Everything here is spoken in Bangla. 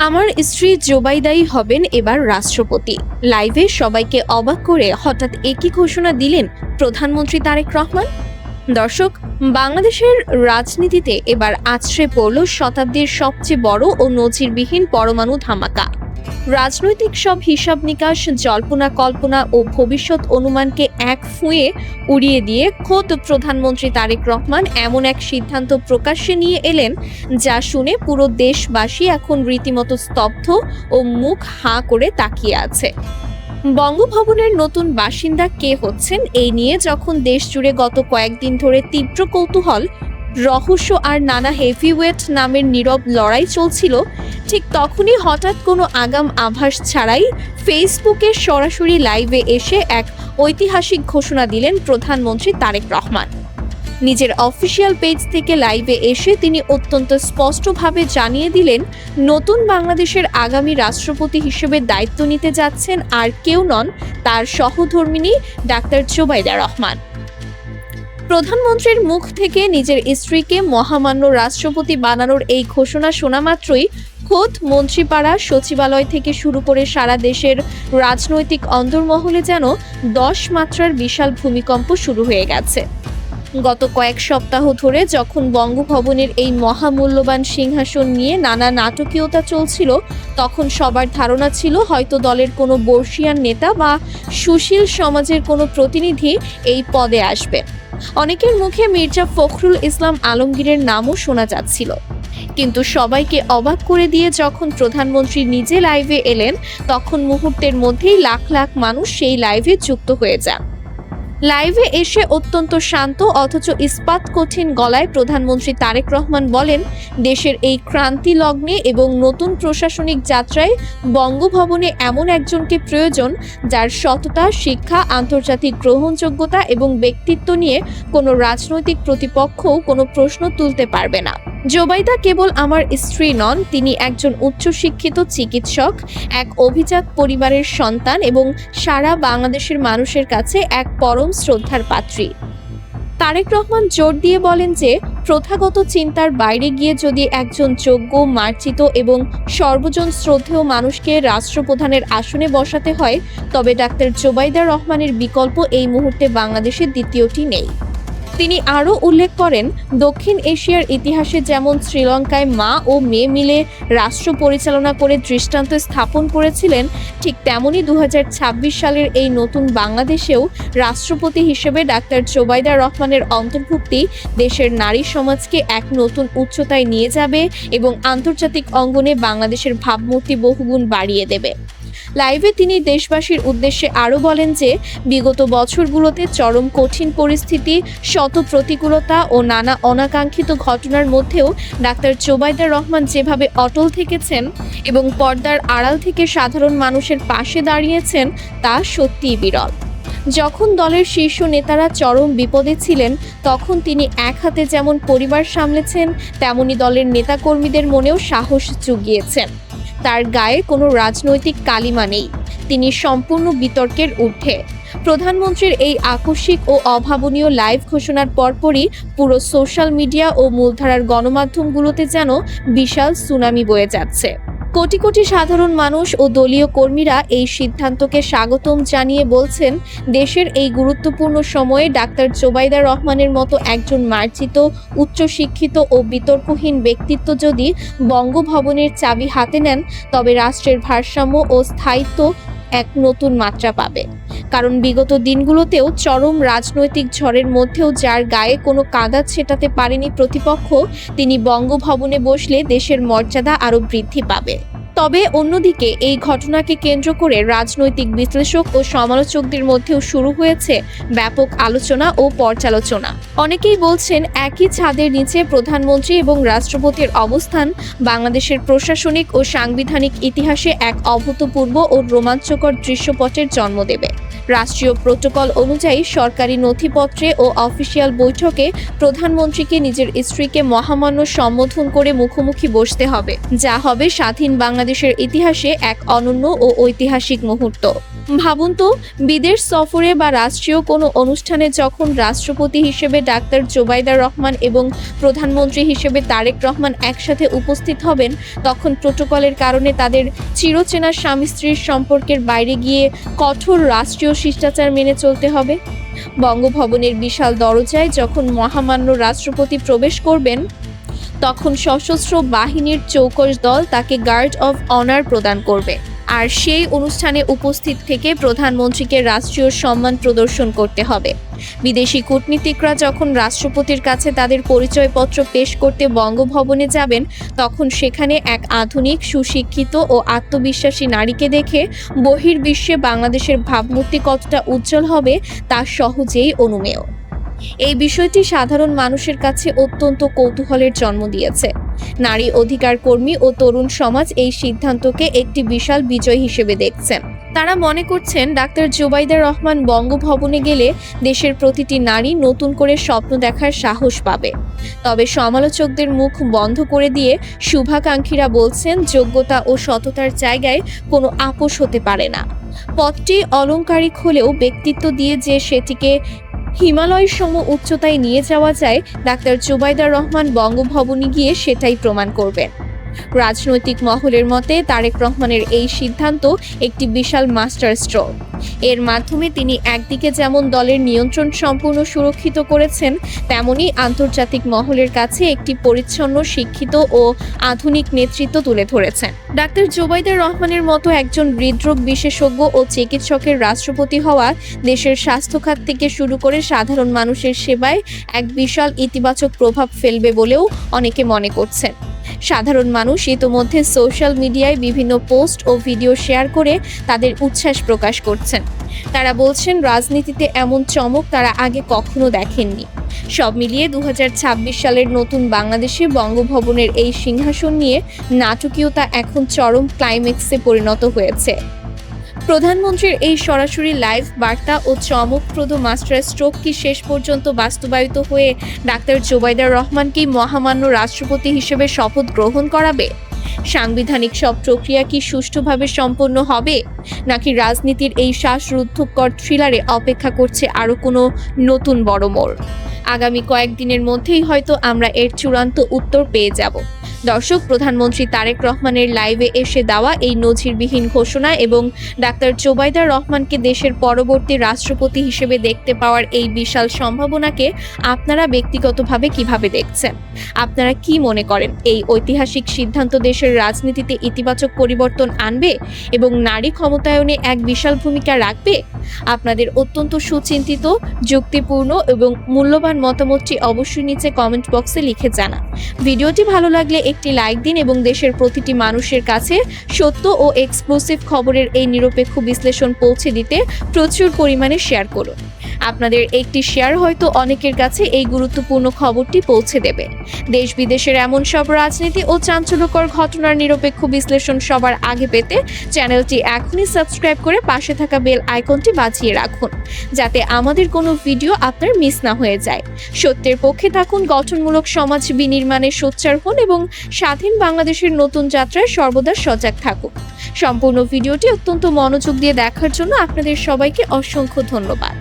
আমার স্ত্রী জোবাইদাই হবেন এবার রাষ্ট্রপতি। লাইভে সবাইকে অবাক করে হঠাৎ একই ঘোষণা দিলেন প্রধানমন্ত্রী তারেক রহমান। দর্শক, বাংলাদেশের রাজনীতিতে এবার আছড়ে পড়ল শতাব্দীর সবচেয়ে বড় ও নজিরবিহীন পরমাণু ধামাকা। রাজনৈতিক সব হিসাব নিকাশ, জল্পনা কল্পনা ও ভবিষ্যৎ অনুমানকে এক ফুঁয়ে উড়িয়ে দিয়ে খোদ প্রধানমন্ত্রী তারেক রহমান এমন এক সিদ্ধান্ত প্রকাশ্যে নিয়ে এলেন যা শুনে পুরো দেশবাসী এখন রীতিমতো স্তব্ধ ও মুখ হাঁ করে তাকিয়ে আছে। বঙ্গভবনের নতুন বাসিন্দা কে হচ্ছেন এই নিয়ে যখন দেশ জুড়ে গত কয়েকদিন ধরে তীব্র কৌতূহল, রহস্য আর নানা হেভিওয়েট নামের নীরব লড়াই চলছিল, ঠিক তখনই হঠাৎ কোনো আগাম আভাস ছাড়াই ফেসবুকে সরাসরি লাইভে এসে এক ঐতিহাসিক ঘোষণা দিলেন প্রধানমন্ত্রী তারেক রহমান। নিজের অফিসিয়াল পেজ থেকে লাইভে এসে তিনি অত্যন্ত স্পষ্টভাবে জানিয়ে দিলেন, নতুন বাংলাদেশের আগামী রাষ্ট্রপতি হিসেবে দায়িত্ব নিতে যাচ্ছেন আর কেউ নন, তার সহধর্মিণী ডাক্তার জোবাইদা রহমান। প্রধানমন্ত্রীর মুখ থেকে নিজের স্ত্রীকে মহামান্য রাষ্ট্রপতি বানানোর এই ঘোষণা শোনা মাত্রই খোদ মন্ত্রীপাড়া, সচিবালয় থেকে শুরু করে সারা দেশের রাজনৈতিক অন্দরমহলে যেন 10 মাত্রার বিশাল ভূমিকম্প শুরু হয়ে গেছে। গত কয়েক সপ্তাহ ধরে যখন বঙ্গভবনের এই মহামূল্যবান সিংহাসন নিয়ে নানা নাটকীয়তা চলছিল, তখন সবার ধারণা ছিল হয়তো দলের কোনো বর্ষীয়ান নেতা বা সুশীল সমাজের কোনো প্রতিনিধি এই পদে আসবে। অনেকের মুখে মির্জা ফখরুল ইসলাম আলমগীরের নামও শোনা যাচ্ছিল। কিন্তু সবাইকে অবাক করে দিয়ে যখন প্রধানমন্ত্রী নিজে লাইভে এলেন, তখন মুহূর্তের মধ্যেই লাখ লাখ মানুষ সেই লাইভে যুক্ত হয়ে যান। লাইভে এসে অত্যন্ত শান্ত অথচ ইস্পাত কঠিন গলায় প্রধানমন্ত্রী তারেক রহমান বলেন, দেশের এই ক্রান্তি লগ্নে এবং নতুন প্রশাসনিক যাত্রায় বঙ্গভবনে এমন একজনকে প্রয়োজন যার সততা, শিক্ষা, আন্তর্জাতিক গ্রহণযোগ্যতা এবং ব্যক্তিত্ব নিয়ে কোনো রাজনৈতিক প্রতিপক্ষও কোনো প্রশ্ন তুলতে পারবে না। জোবাইদা কেবল আমার স্ত্রী নন, তিনি একজন উচ্চশিক্ষিত চিকিৎসক, এক অভিজাত পরিবারের সন্তান এবং সারা বাংলাদেশের মানুষের কাছে এক পরম শ্রদ্ধার পাত্রী। তারেক রহমান জোর দিয়ে বলেন যে, প্রথাগত চিন্তার বাইরে গিয়ে যদি একজন যোগ্য, মার্জিত এবং সর্বজন শ্রদ্ধেয় মানুষকে রাষ্ট্রপ্রধানের আসনে বসাতে হয়, তবে ডাক্তার জোবাইদা রহমানের বিকল্প এই মুহূর্তে বাংলাদেশের দ্বিতীয়টি নেই। তিনি আরও উল্লেখ করেন, দক্ষিণ এশিয়ার ইতিহাসে যেমন শ্রীলঙ্কায় মা ও মেয়ে মিলে রাষ্ট্র পরিচালনা করে দৃষ্টান্ত স্থাপন করেছিলেন, ঠিক তেমনি 2026 সালের এই নতুন বাংলাদেশেও রাষ্ট্রপতি হিসেবে ডাক্তার জোবাইদা রহমানের অন্তর্ভুক্তি দেশের নারী সমাজকে এক নতুন উচ্চতায় নিয়ে যাবে এবং আন্তর্জাতিক অঙ্গনে বাংলাদেশের ভাবমূর্তি বহুগুণ বাড়িয়ে দেবে। লাইভে তিনি দেশবাসীর উদ্দেশ্যে আরও বলেন যে, বিগত বছরগুলোতে চরম কঠিন পরিস্থিতি, শত প্রতিকূলতা ও নানা অনাকাঙ্ক্ষিত ঘটনার মধ্যেও ডাক্তার জোবাইদা রহমান যেভাবে অটল থেকেছেন এবং পর্দার আড়াল থেকে সাধারণ মানুষের পাশে দাঁড়িয়েছেন, তা সত্যিই বিরল। যখন দলের শীর্ষ নেতারা চরম বিপদে ছিলেন, তখন তিনি এক হাতে যেমন পরিবার সামলেছেন, তেমনি দলের নেতাকর্মীদের মনেও সাহস জুগিয়েছেন। তার গায়ে কোনো রাজনৈতিক কালিমা নেই, তিনি সম্পূর্ণ বিতর্কের ঊর্ধ্বে। প্রধানমন্ত্রীর এই আকস্মিক ও অভাবনীয় লাইভ ঘোষণার পরপরই পুরো সোশ্যাল মিডিয়া ও মূলধারার গণমাধ্যমগুলোতে যেন বিশাল সুনামি বয়ে যাচ্ছে। কোটি কোটি সাধারণ মানুষ ও দলীয় কর্মীরা এই সিদ্ধান্তকে স্বাগতম জানিয়ে বলছেন, দেশের এই গুরুত্বপূর্ণ সময়ে ডাক্তার জোবাইদা রহমানের মতো একজন মার্জিত, উচ্চশিক্ষিত ও বিতর্কহীন ব্যক্তিত্ব যদি বঙ্গভবনের চাবি হাতে নেন, তবে রাষ্ট্রের ভারসাম্য ও স্থায়িত্ব এক নতুন মাত্রা পাবে। কারণ বিগত দিনগুলোতেও চরম রাজনৈতিক ঝড়ের মধ্যেও যার গায়ে কোনো কাদা ছেটাতে পারেনি প্রতিপক্ষ, তিনি বঙ্গভবনে বসলে দেশের মর্যাদা আরও বৃদ্ধি পাবে। তবে অন্যদিকে এই ঘটনাকে কেন্দ্র করে রাজনৈতিক বিশ্লেষক ও সমালোচকদের মধ্যেও শুরু হয়েছে ব্যাপক আলোচনা ও পর্যালোচনা। অনেকেই বলছেন, একই ছাদের নিচে প্রধানমন্ত্রী এবং রাষ্ট্রপতির অবস্থান বাংলাদেশের প্রশাসনিক ও সাংবিধানিক ইতিহাসে এক অভূতপূর্ব ও রোমাঞ্চকর দৃশ্যপটের জন্ম দেবে। রাষ্ট্রীয় প্রোটোকল অনুযায়ী সরকারি নথিপত্রে ও অফিসিয়াল বৈঠকে প্রধানমন্ত্রীকে নিজের স্ত্রীকে মহামান্য সম্বোধন করে মুখোমুখি বসতে হবে, যা হবে স্বাধীন বাংলাদেশের ইতিহাসে এক অনন্য ও ঐতিহাসিক মুহূর্ত। ভাবুন তো, বিদেশ সফরে বা রাষ্ট্রীয় কোনো অনুষ্ঠানে যখন রাষ্ট্রপতি হিসেবে ডাক্তার জোবাইদা রহমান এবং প্রধানমন্ত্রী হিসেবে তারেক রহমান একসাথে উপস্থিত হবেন, তখন প্রোটোকলের কারণে তাদের চিরচেনা স্বামী স্ত্রীর সম্পর্কের বাইরে গিয়ে কঠোর রাষ্ট্রীয় শিষ্টাচার মেনে চলতে হবে। বঙ্গভবনের বিশাল দরজায় যখন মহামান্য রাষ্ট্রপতি প্রবেশ করবেন, তখন সশস্ত্র বাহিনীর চৌকস দল তাকে গার্ড অফ অনার প্রদান করবে। আর সেই অনুষ্ঠানে উপস্থিত থেকে প্রধানমন্ত্রীকে রাষ্ট্রীয় সম্মান প্রদর্শন করতে হবে। বিদেশি কূটনীতিকরা যখন রাষ্ট্রপতির কাছে তাদের পরিচয়পত্র পেশ করতে বঙ্গভবনে যাবেন, তখন সেখানে এক আধুনিক, সুশিক্ষিত ও আত্মবিশ্বাসী নারীকে দেখে বহির্বিশ্বে বাংলাদেশের ভাবমূর্তি কতটা উজ্জ্বল হবে তা সহজেই অনুমেয়। এই বিষয়টি সাধারণ মানুষের কাছে অত্যন্ত কৌতূহলের জন্ম দিয়েছে। নারী অধিকার কর্মী ও তরুণ সমাজ এই সিদ্ধান্তকে একটি বিশাল বিজয় হিসেবে দেখছেন। তারা মনে করছেন ডাক্তার জোবাইদা রহমান বঙ্গভবনে গেলে দেশের প্রতিটি নারী নতুন করে স্বপ্ন দেখার সাহস পাবে। তবে সমালোচকদের মুখ বন্ধ করে দিয়ে শুভাকাঙ্ক্ষীরা বলছেন, যোগ্যতা ও সততার জায়গায় কোনো আপোষ হতে পারে না। পদটি অলংকারিক হলেও ব্যক্তিত্ব দিয়ে যে সেটিকে হিমালয় সম উচ্চতায় নিয়ে যাওয়া যায়, ডাক্তার জোবাইদা রহমান বঙ্গভবনে গিয়ে সেটাই প্রমাণ করবেন। রাজনৈতিক মহলের মতে তারেক রহমানের এই সিদ্ধান্ত একটি বিশাল মাস্টার স্ট্রোক। এর মাধ্যমে তিনি একদিকে যেমন দলের নিয়ন্ত্রণ সম্পূর্ণ সুরক্ষিত করেছেন, তেমনি আন্তর্জাতিক মহলের কাছে একটি পরিচ্ছন্ন, শিক্ষিত ও আধুনিক নেতৃত্ব তুলে ধরেছেন। ডাক্তার জোবাইদা রহমানের মতো একজন হৃদরোগ বিশেষজ্ঞ ও চিকিৎসকের রাষ্ট্রপতি হওয়া দেশের স্বাস্থ্য খাত থেকে শুরু করে সাধারণ মানুষের সেবায় এক বিশাল ইতিবাচক প্রভাব ফেলবে বলেও অনেকে মনে করছেন। সাধারণ মানুষ ইতোমধ্যে সোশ্যাল মিডিয়ায় বিভিন্ন পোস্ট ও ভিডিও শেয়ার করে তাদের উচ্ছ্বাস প্রকাশ করছেন। তারা বলছেন, রাজনীতিতে এমন চমক তারা আগে কখনো দেখেননি। সব মিলিয়ে 2026 সালের নতুন বাংলাদেশে বঙ্গভবনের এই সিংহাসন নিয়ে নাটকীয়তা এখন চরম ক্লাইম্যাক্সে পরিণত হয়েছে। প্রধানমন্ত্রীর এই সরাসরি লাইভ বার্তা ও চমকপ্রদ মাস্টার স্ট্রোক কি শেষ পর্যন্ত বাস্তবায়িত হয়ে ডাক্তার জোবাইদা রহমানকেই মহামান্য রাষ্ট্রপতি হিসেবে শপথ গ্রহণ করাবে? সাংবিধানিক সব প্রক্রিয়া কি সুষ্ঠুভাবে সম্পন্ন হবে, নাকি রাজনীতির এই শ্বাসরুদ্ধকর থ্রিলারে অপেক্ষা করছে আরও কোনো নতুন বড় মোড়? আগামী কয়েকদিনের মধ্যেই হয়তো আমরা এর চূড়ান্ত উত্তর পেয়ে যাব। দর্শক, প্রধানমন্ত্রী তারেক রহমানের লাইভে এসে দেওয়া এই নজিরবিহীন ঘোষণা এবং ডাক্তার জোবাইদা রহমানকে দেশের পরবর্তী রাষ্ট্রপতি হিসেবে দেখতে পাওয়ার এই বিশাল সম্ভাবনাকে আপনারা ব্যক্তিগতভাবে কিভাবে দেখছেন? আপনারা কি মনে করেন, এই ঐতিহাসিক সিদ্ধান্ত দেশের রাজনীতিতে ইতিবাচক পরিবর্তন আনবে এবং নারী ক্ষমতায়নে এক বিশাল ভূমিকা রাখবে? আপনাদের অত্যন্ত সুচিন্তিত, যুক্তিপূর্ণ এবং মূল্যবান মতামতটি অবশ্যই নিচে কমেন্ট বক্সে লিখে জানান। ভিডিওটি ভালো লাগলে একটি লাইক দিন এবং দেশের প্রতিটি মানুষের কাছে সত্য ও এক্সক্লুসিভ খবরের এই নিরপেক্ষ বিশ্লেষণ পৌঁছে দিতে প্রচুর পরিমাণে শেয়ার করুন। আপনাদের একটি শেয়ার হয়তো অনেকের কাছে এই গুরুত্বপূর্ণ খবরটি পৌঁছে দেবে। দেশ বিদেশের এমন সব রাজনীতি ও চাঞ্চল্যকর ঘটনার নিরপেক্ষ বিশ্লেষণ সবার আগে পেতে চ্যানেলটি এখনই সাবস্ক্রাইব করে পাশে থাকা বেল আইকনটি বাজিয়ে রাখুন, যাতে আমাদের কোনো ভিডিও আপনার মিস না হয়ে যায়। সত্যের পক্ষে থাকুন, গঠনমূলক সমাজ বিনির্মাণে সোচ্চার হন এবং স্বাধীন বাংলাদেশের নতুন যাত্রায় সর্বদা সজাগ থাকুন। সম্পূর্ণ ভিডিওটি অত্যন্ত মনোযোগ দিয়ে দেখার জন্য আপনাদের সবাইকে অসংখ্য ধন্যবাদ।